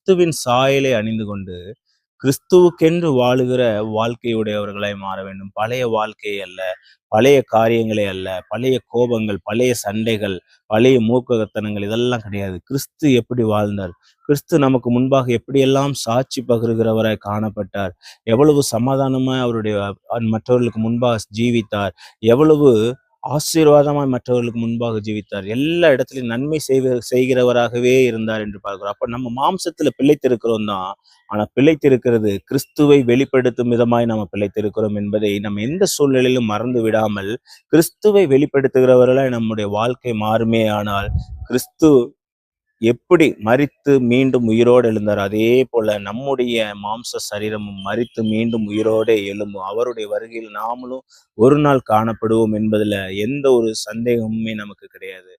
கிறிஸ்துவின் சாயலை அணிந்து கொண்டு கிறிஸ்துவுக்கென்று வாழுகிற வாழ்க்கையுடையவர்களாய் மாற வேண்டும். பழைய வாழ்க்கை அல்ல, பழைய காரியங்களே அல்ல, பழைய கோபங்கள், பழைய சண்டைகள், பழைய மூர்க்கத்தனங்கள் இதெல்லாம் கிடையாது. கிறிஸ்து எப்படி வாழ்ந்தார்? கிறிஸ்து நமக்கு முன்பாக எப்படியெல்லாம் சாட்சி பகிர்கிறவராய் காணப்பட்டார்? எவ்வளவு சமாதானமாய் அவருடைய மற்றவர்களுக்கு முன்பாக ஜீவித்தார்? எவ்வளவு ஆசீர்வாதமாய் மற்றவர்களுக்கு முன்பாக ஜீவித்தார்? எல்லா இடத்திலும் நன்மை செய்கிறவராகவே இருந்தார் என்று பார்க்கிறோம். அப்ப நம்ம மாம்சத்துல பிழைத்திருக்கிறோம் தான். ஆனா பிழைத்திருக்கிறது கிறிஸ்துவை வெளிப்படுத்தும் விதமாய் நம்ம பிழைத்திருக்கிறோம் என்பதை நம்ம எந்த சூழ்நிலையிலும் மறந்து விடாமல், கிறிஸ்துவை வெளிப்படுத்துகிறவர்களாய் நம்முடைய வாழ்க்கை மாறுமே ஆனால், கிறிஸ்து எப்படி மரித்து மீண்டும் உயிரோடு எழுந்தார், அதே போல நம்முடைய மாம்ச சரீரமும் மரித்து மீண்டும் உயிரோடு எழும்பும். அவருடைய வருகையில் நாமளும் ஒரு நாள் காணப்படுவோம் என்பதுல எந்த ஒரு சந்தேகமுமே நமக்கு கிடையாது.